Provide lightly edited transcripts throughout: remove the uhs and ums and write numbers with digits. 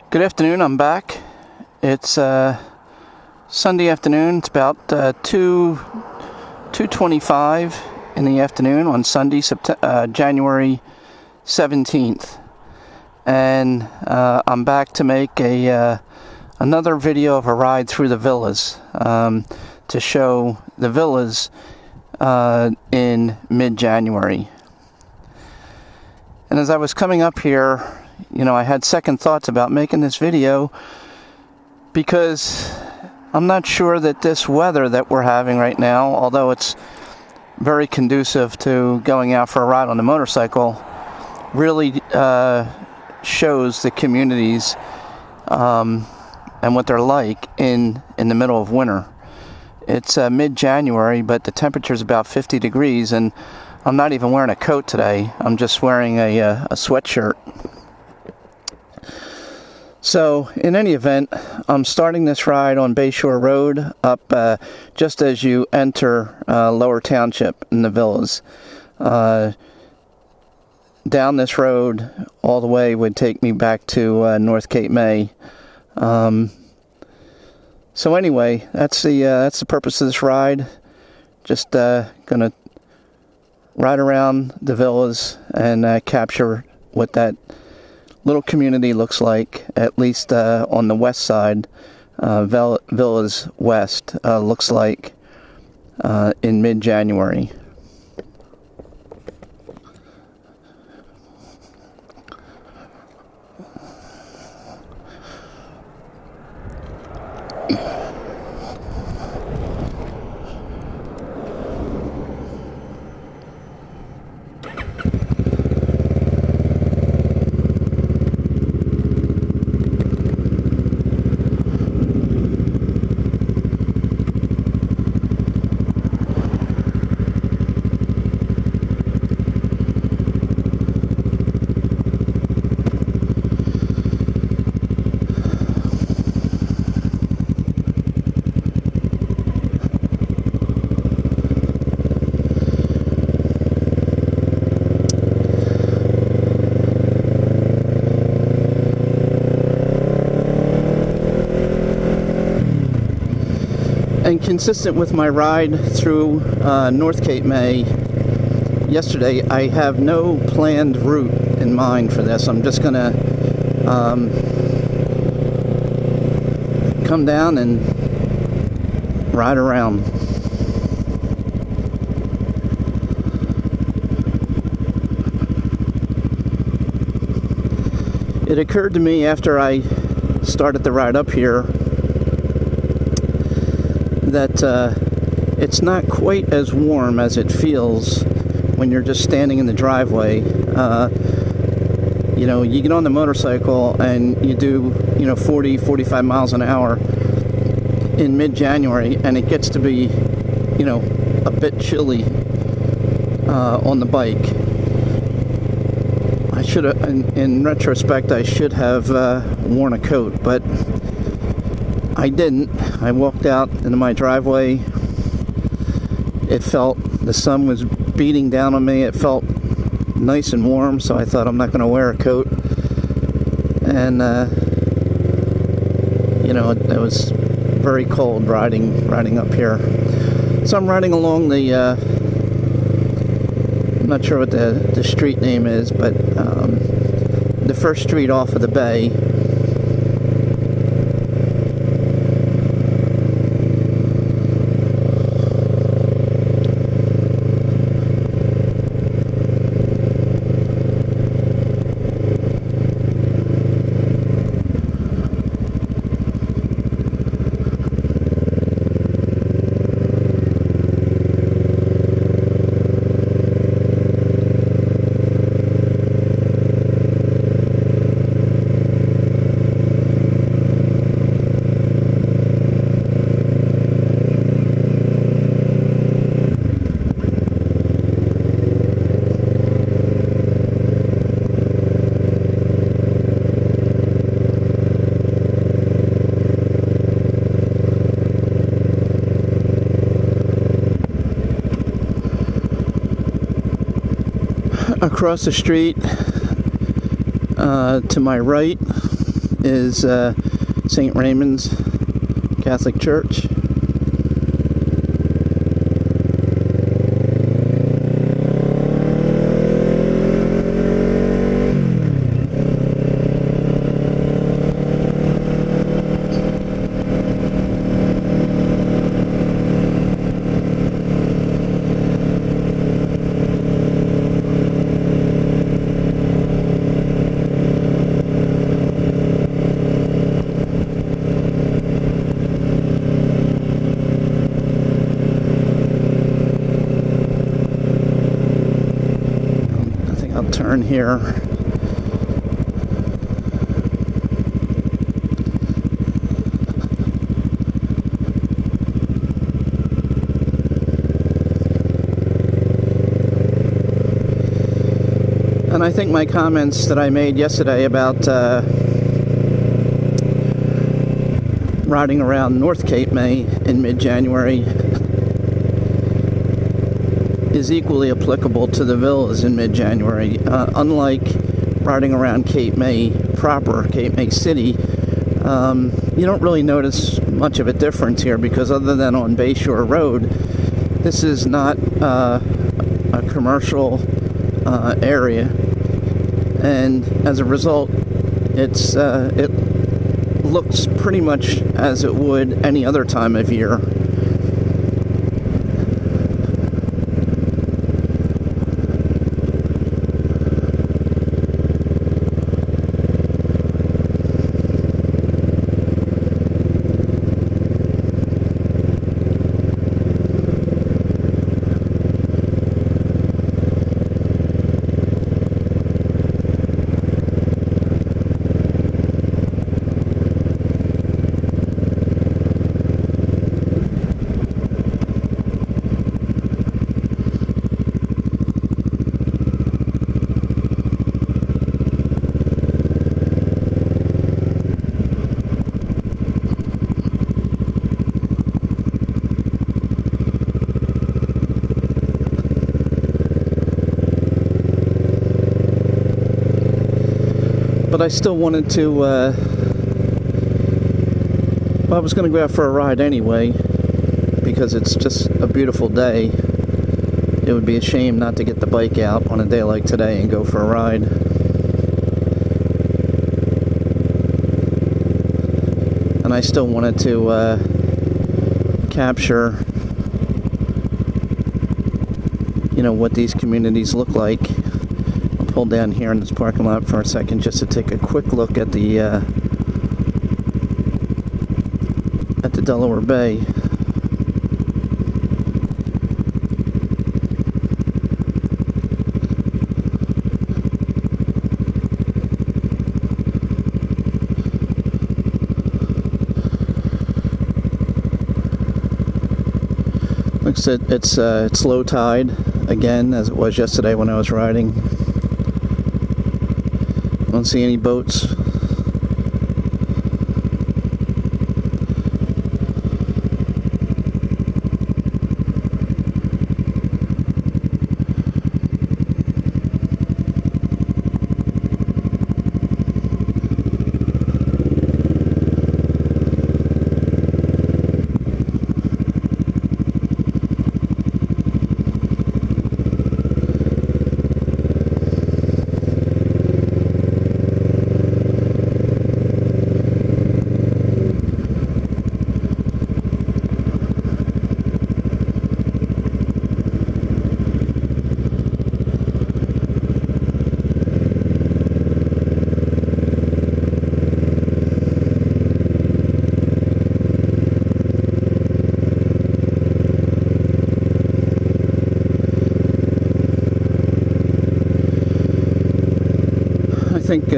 Good afternoon, I'm back. It's Sunday afternoon. It's about 2:25 in the afternoon on Sunday, January 17th. And I'm back to make another video of a ride through the villas to show the villas in mid-January. And as I was coming up here, I had second thoughts about making this video because I'm not sure that this weather that we're having right now, although it's very conducive to going out for a ride on a motorcycle, really shows the communities and what they're like in the middle of winter. It's mid-January, but the temperature is about 50 degrees, and I'm not even wearing a coat today. I'm just wearing a sweatshirt. So, in any event, I'm starting this ride on Bayshore Road up just as you enter Lower Township in the villas. Down this road all the way would take me back to North Cape May. So anyway, that's the purpose of this ride. Just gonna ride around the villas and capture what that little community looks like, at least on the west side. Villas West looks like in mid-January. And consistent with my ride through North Cape May yesterday, I have no planned route in mind for this. I'm just gonna come down and ride around. It occurred to me after I started the ride up here that it's not quite as warm as it feels when you're just standing in the driveway. You get on the motorcycle and you do 40-45 miles an hour in mid-January, and it gets to be a bit chilly on the bike. I should have, in retrospect, I should have worn a coat, but I didn't. I walked out into my driveway. The sun was beating down on me. It felt nice and warm, so I thought I'm not going to wear a coat. And it was very cold riding up here. So I'm riding along the I'm not sure what the street name is, but the first street off of the bay. across the street to my right is St. Raymond's Catholic Church. Turn here. And I think my comments that I made yesterday about riding around North Cape May in mid-January is equally applicable to the villas in mid-January. Unlike riding around Cape May proper, Cape May City, you don't really notice much of a difference here, because other than on Bayshore Road, this is not a commercial area, and as a result, it looks pretty much as it would any other time of year. But I still wanted to, well, I was going to go out for a ride anyway, because it's just a beautiful day. It would be a shame not to get the bike out on a day like today and go for a ride. And I still wanted to capture, you know, what these communities look like. Pull down here in this parking lot for a second just to take a quick look at the Delaware Bay. Looks like it's low tide again, as it was yesterday when I was riding. Don't see any boats. I think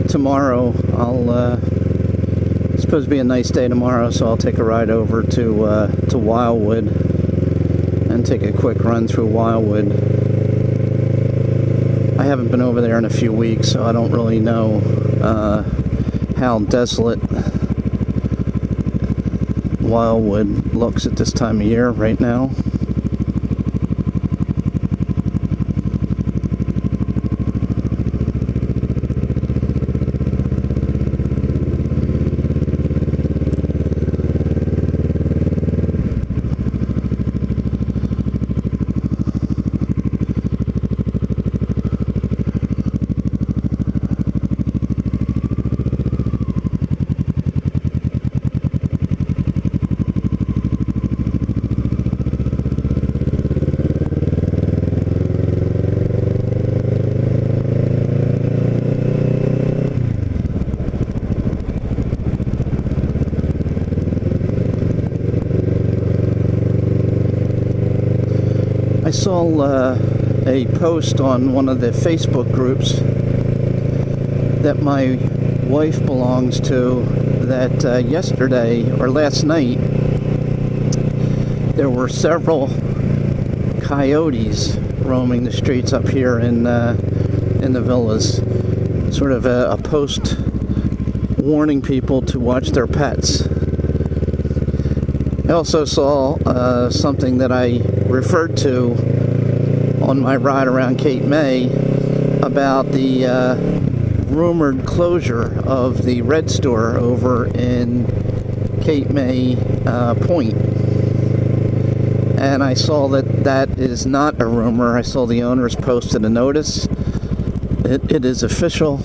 tomorrow it's supposed to be a nice day tomorrow, so I'll take a ride over to Wildwood and take a quick run through Wildwood. I haven't been over there in a few weeks, so I don't really know how desolate Wildwood looks at this time of year right now. saw a post on one of the Facebook groups that my wife belongs to that yesterday or last night there were several coyotes roaming the streets up here in the villas. Sort of a post warning people to watch their pets. I also saw something that I referred to on my ride around Cape May about the rumored closure of the Red Store over in Cape May Point. And I saw that is not a rumor. I saw the owners posted a notice. It is official.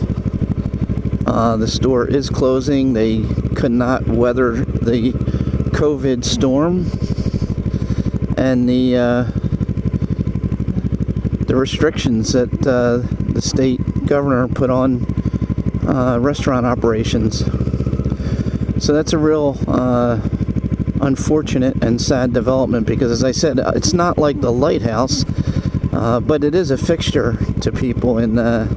The store is closing. They could not weather the COVID storm and the restrictions that the state governor put on restaurant operations. So that's a real unfortunate and sad development because, as I said, it's not like the lighthouse, but it is a fixture to people in the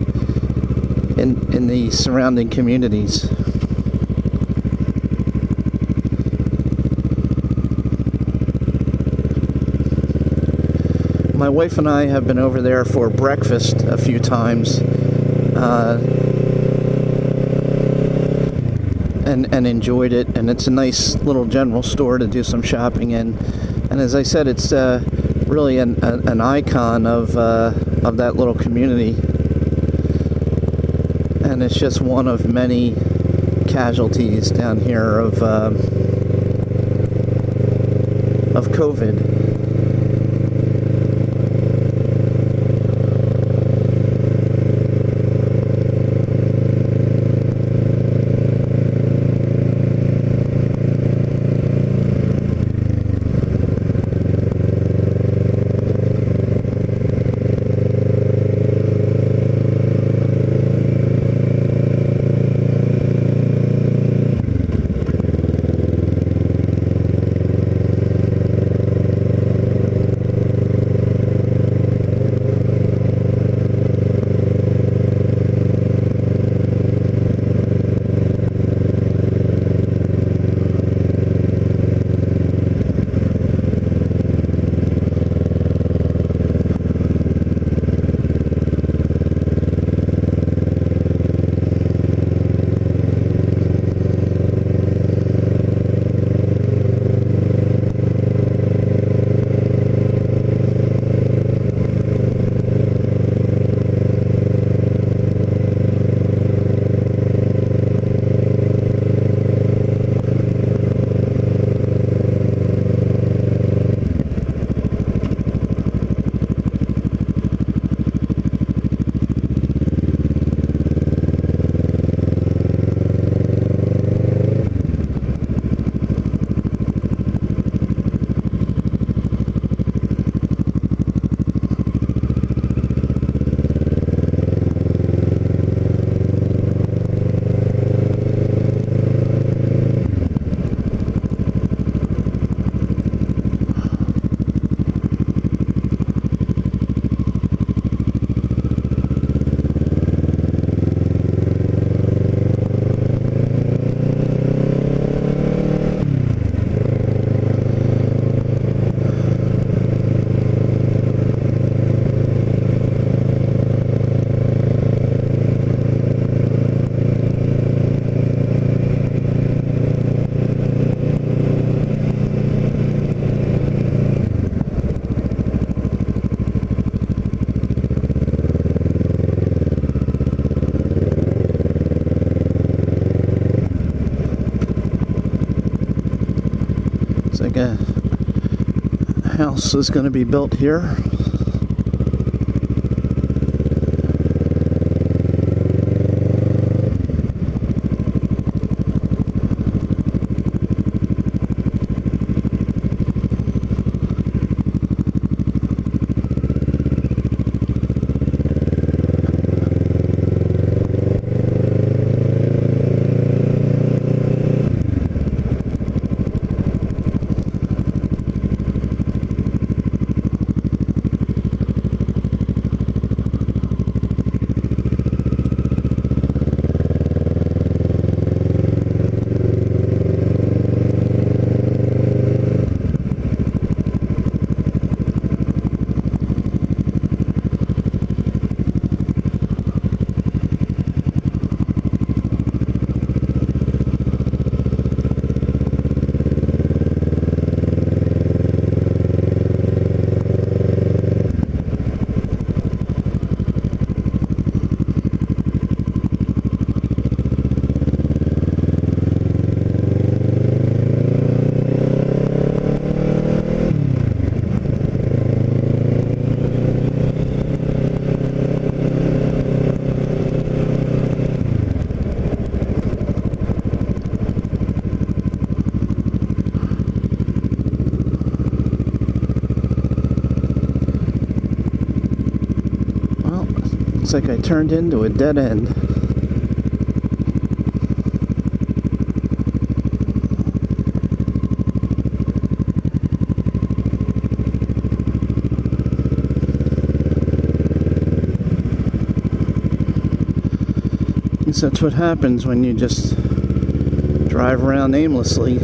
surrounding communities. My wife and I have been over there for breakfast a few times, and enjoyed it. And it's a nice little general store to do some shopping in. And as I said, it's really an icon of that little community. And it's just one of many casualties down here of COVID. Like a house is going to be built here. Looks like I turned into a dead end. I guess that's what happens when you just drive around aimlessly.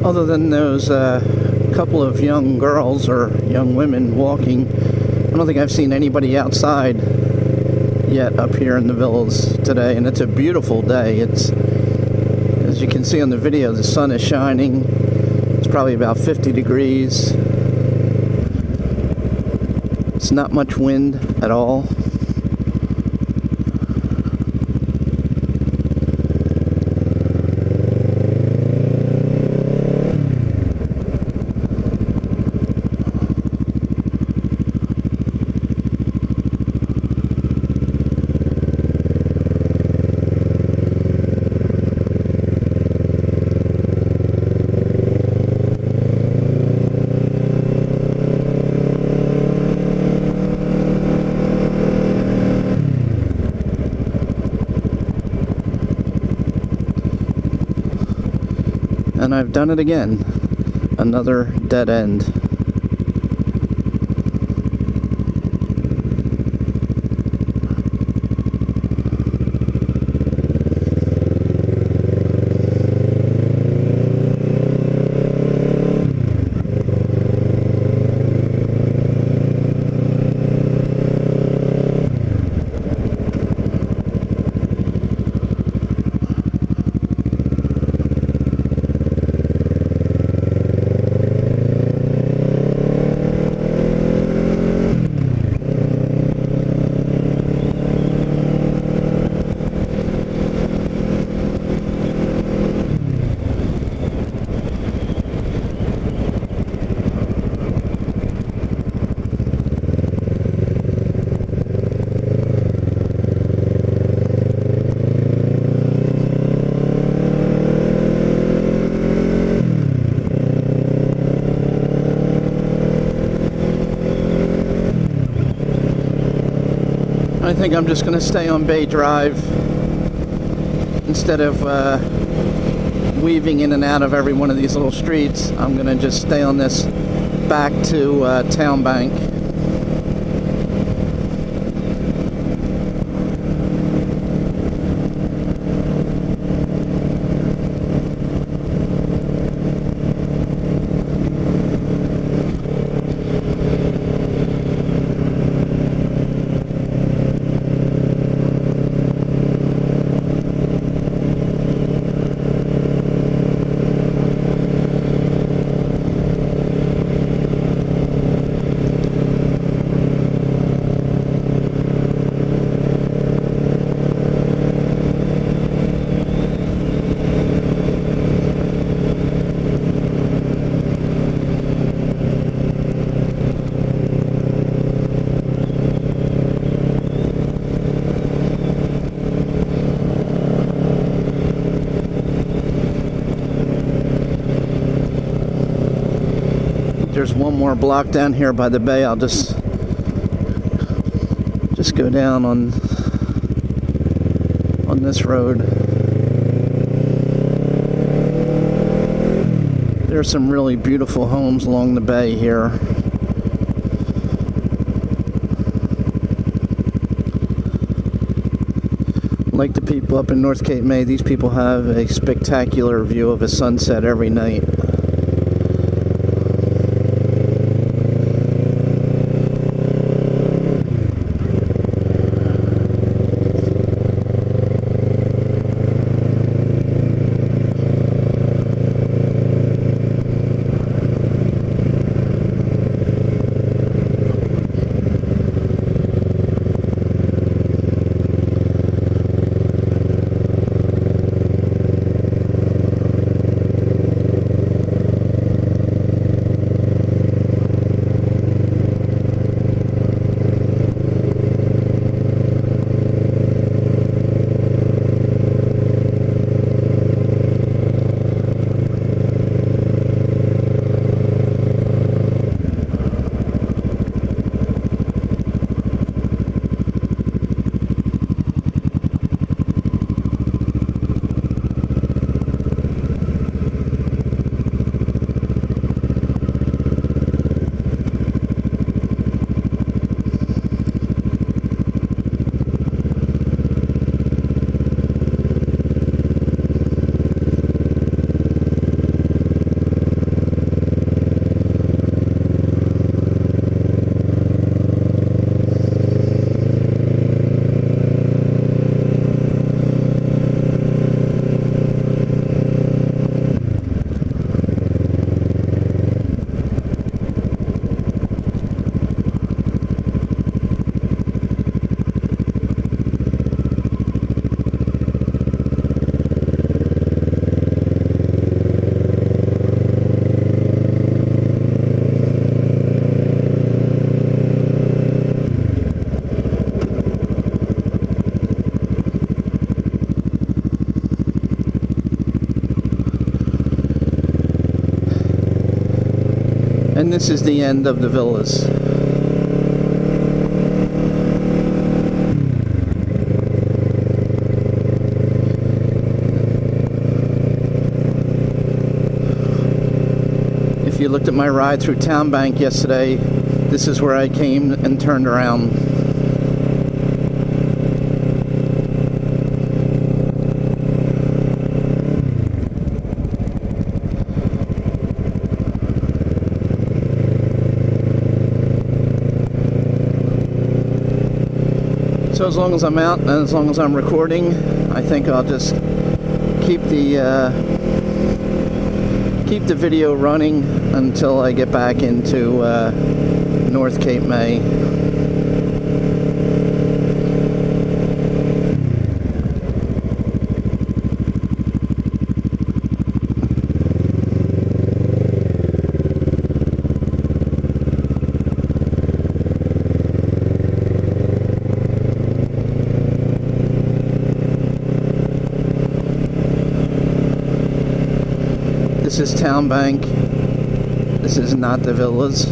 Other than those couple of young girls or young women walking, I don't think I've seen anybody outside yet up here in the villas today, and it's a beautiful day. It's, as you can see on the video, the sun is shining. It's probably about 50 degrees. It's not much wind at all. And I've done it again. Another dead end. think I'm just going to stay on Bay Drive instead of weaving in and out of every one of these little streets. I'm going to just stay on this back to Town Bank. There's one more block down here by the bay. I'll just go down on this road. There's some really beautiful homes along the bay here. Like the people up in North Cape May, these people have a spectacular view of a sunset every night. And this is the end of the villas. If you looked at my ride through Town Bank yesterday, this is where I came and turned around. So as long as I'm out and as long as I'm recording, I think I'll just keep the video running until I get back into North Cape May. This is Town Bank. This is not the villas.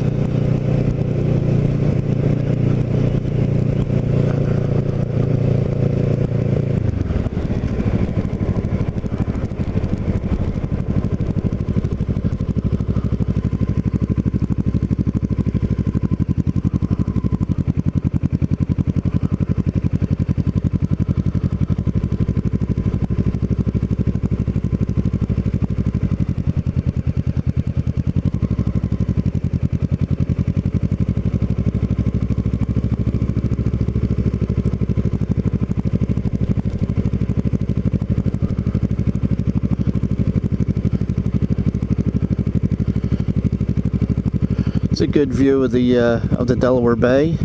It's a good view of the Delaware Bay.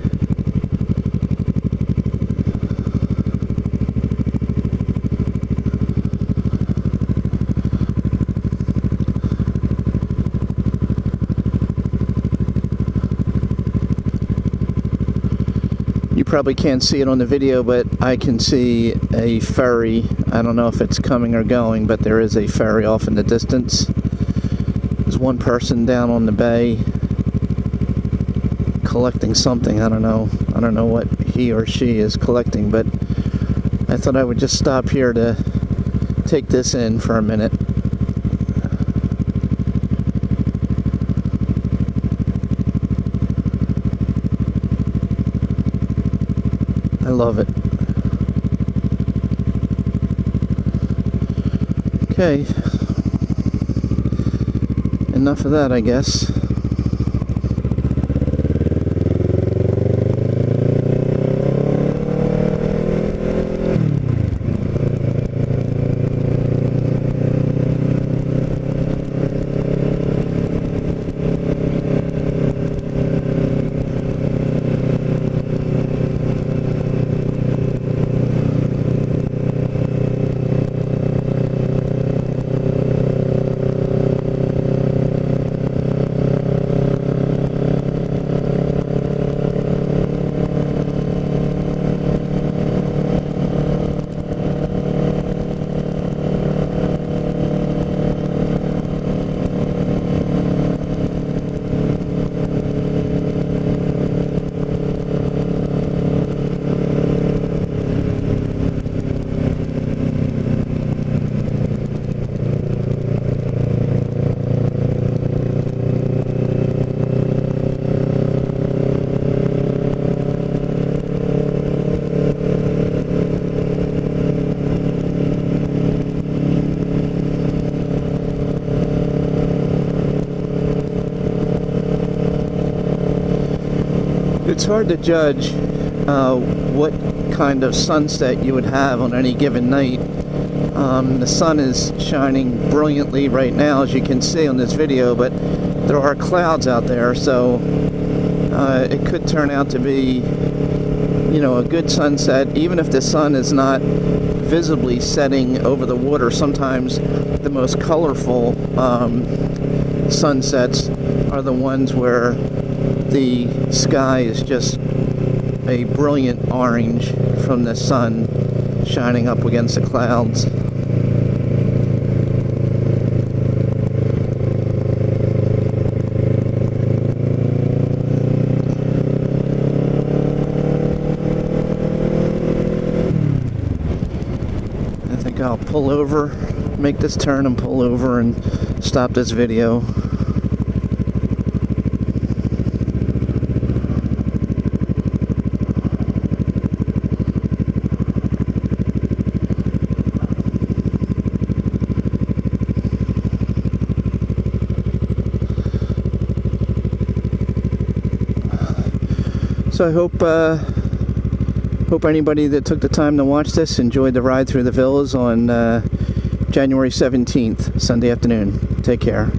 You probably can't see it on the video, but I can see a ferry. I don't know if it's coming or going, but there is a ferry off in the distance. There's one person down on the bay collecting something. I don't know what he or she is collecting, but I thought I would just stop here to take this in for a minute. I love it. Okay. Enough of that, I guess. It's hard to judge what kind of sunset you would have on any given night. The sun is shining brilliantly right now, as you can see on this video, but there are clouds out there, so it could turn out to be, you know, a good sunset, even if the sun is not visibly setting over the water. Sometimes the most colorful sunsets are the ones where the sky is just a brilliant orange from the sun shining up against the clouds. I think I'll pull over, make this turn and pull over and stop this video. So I hope anybody that took the time to watch this enjoyed the ride through the villas on January 17th, Sunday afternoon. Take care.